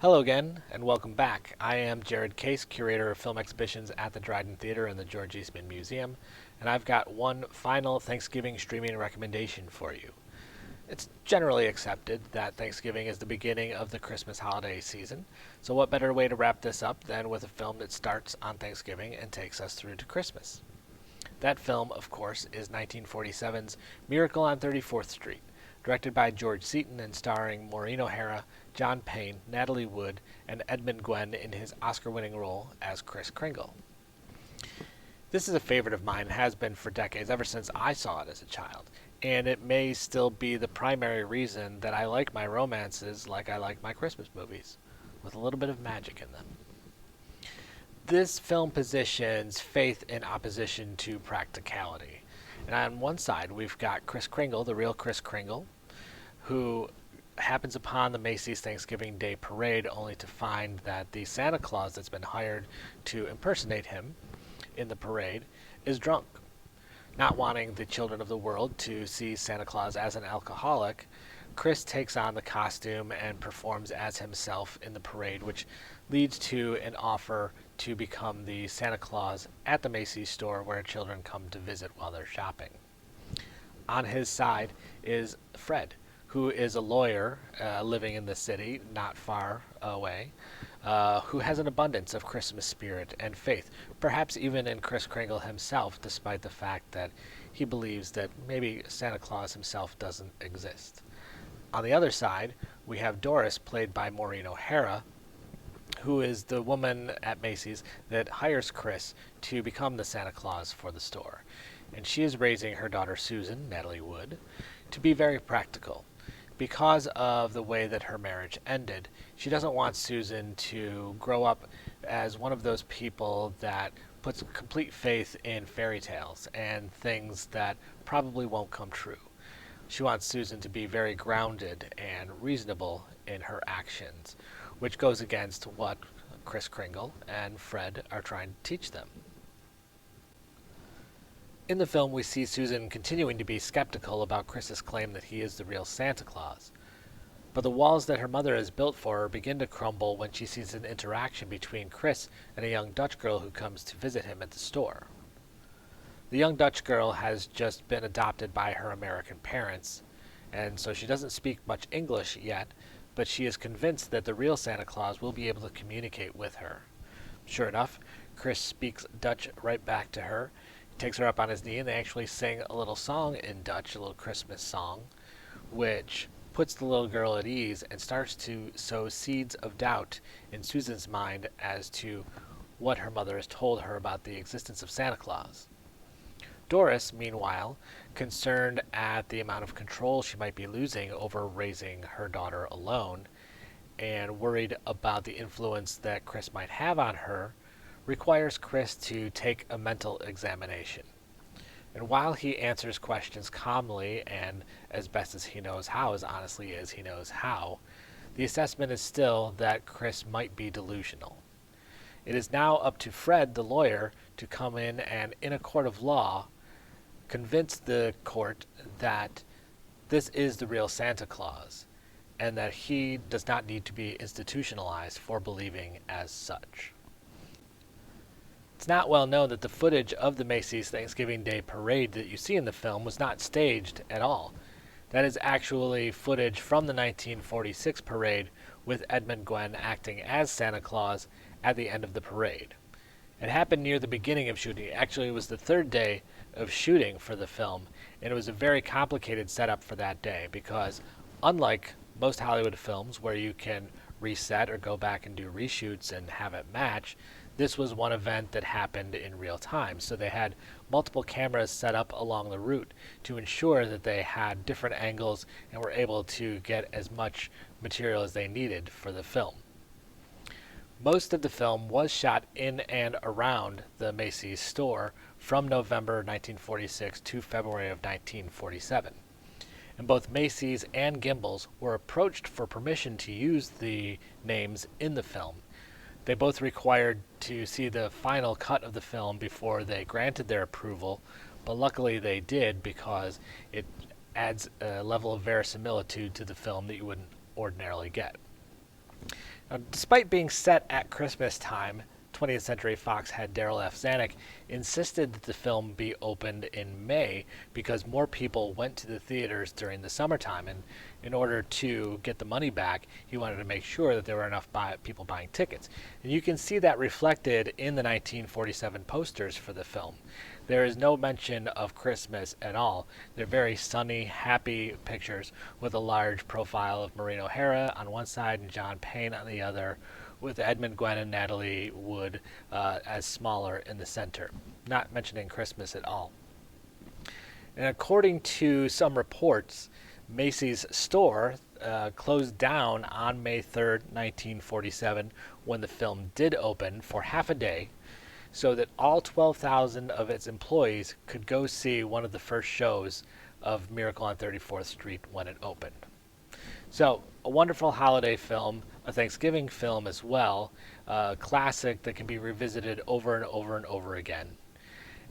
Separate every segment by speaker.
Speaker 1: Hello again, and welcome back. I am Jared Case, curator of film exhibitions at the Dryden Theater and the George Eastman Museum, and I've got one final Thanksgiving streaming recommendation for you. It's generally accepted that Thanksgiving is the beginning of the Christmas holiday season, so what better way to wrap this up than with a film that starts on Thanksgiving and takes us through to Christmas? That film, of course, is 1947's Miracle on 34th Street, directed by George Seaton and starring Maureen O'Hara, John Payne, Natalie Wood, and Edmund Gwenn in his Oscar-winning role as Kris Kringle. This is a favorite of mine and has been for decades, ever since I saw it as a child, and it may still be the primary reason that I like my romances like I like my Christmas movies, with a little bit of magic in them. This film positions faith in opposition to practicality. And on one side, we've got Kris Kringle, the real Kris Kringle, who happens upon the Macy's Thanksgiving Day parade only to find that the Santa Claus that's been hired to impersonate him in the parade is drunk. Not wanting the children of the world to see Santa Claus as an alcoholic, Kris takes on the costume and performs as himself in the parade, which leads to an offer to become the Santa Claus at the Macy's store where children come to visit while they're shopping. On his side is Fred, who is a lawyer living in the city not far away, who has an abundance of Christmas spirit and faith, perhaps even in Kris Kringle himself, despite the fact that he believes that maybe Santa Claus himself doesn't exist. On the other side, we have Doris, played by Maureen O'Hara, who is the woman at Macy's that hires Kris to become the Santa Claus for the store. And she is raising her daughter Susan, Natalie Wood, to be very practical. Because of the way that her marriage ended, she doesn't want Susan to grow up as one of those people that puts complete faith in fairy tales and things that probably won't come true. She wants Susan to be very grounded and reasonable in her actions, which goes against what Kris Kringle and Fred are trying to teach them. In the film, we see Susan continuing to be skeptical about Kris's claim that he is the real Santa Claus. But the walls that her mother has built for her begin to crumble when she sees an interaction between Kris and a young Dutch girl who comes to visit him at the store. The young Dutch girl has just been adopted by her American parents, and so she doesn't speak much English yet, but she is convinced that the real Santa Claus will be able to communicate with her. Sure enough, Kris speaks Dutch right back to her. He takes her up on his knee, and they actually sing a little song in Dutch, a little Christmas song, which puts the little girl at ease and starts to sow seeds of doubt in Susan's mind as to what her mother has told her about the existence of Santa Claus. Doris, meanwhile, concerned at the amount of control she might be losing over raising her daughter alone, and worried about the influence that Kris might have on her, requires Kris to take a mental examination. And while he answers questions calmly and as best as he knows how, as honestly as he knows how, the assessment is still that Kris might be delusional. It is now up to Fred, the lawyer, to come in a court of law, convince the court that this is the real Santa Claus and that he does not need to be institutionalized for believing as such. It's not well known that the footage of the Macy's Thanksgiving Day parade that you see in the film was not staged at all. That is actually footage from the 1946 parade with Edmund Gwenn acting as Santa Claus at the end of the parade. It happened near the beginning of shooting. Actually, it was the third day of shooting for the film, and it was a very complicated setup for that day because, unlike most Hollywood films where you can reset or go back and do reshoots and have it match, this was one event that happened in real time. So they had multiple cameras set up along the route to ensure that they had different angles and were able to get as much material as they needed for the film. Most of the film was shot in and around the Macy's store from November 1946 to February of 1947. And both Macy's and Gimbel's were approached for permission to use the names in the film. They both required to see the final cut of the film before they granted their approval, but luckily they did because it adds a level of verisimilitude to the film that you wouldn't ordinarily get. Now, despite being set at Christmas time, 20th Century Fox head Daryl F. Zanuck insisted that the film be opened in May because more people went to the theaters during the summertime. And in order to get the money back, he wanted to make sure that there were enough people buying tickets. And you can see that reflected in the 1947 posters for the film. There is no mention of Christmas at all. They're very sunny, happy pictures with a large profile of Maureen O'Hara on one side and John Payne on the other, with Edmund Gwenn and Natalie Wood as smaller in the center, not mentioning Christmas at all. And according to some reports, Macy's store closed down on May 3rd, 1947, when the film did open for half a day, so that all 12,000 of its employees could go see one of the first shows of Miracle on 34th Street when it opened. So, a wonderful holiday film, a Thanksgiving film as well, a classic that can be revisited over and over and over again.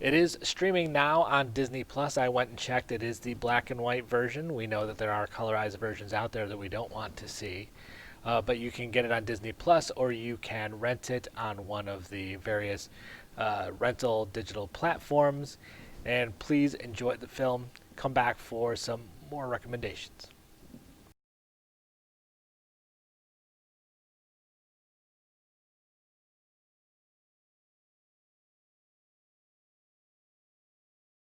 Speaker 1: It is streaming now on Disney Plus. I went and checked. It is the black and white version. We know that there are colorized versions out there that we don't want to see. But you can get it on Disney Plus, or you can rent it on one of the various rental digital platforms. And please enjoy the film. Come back for some more recommendations.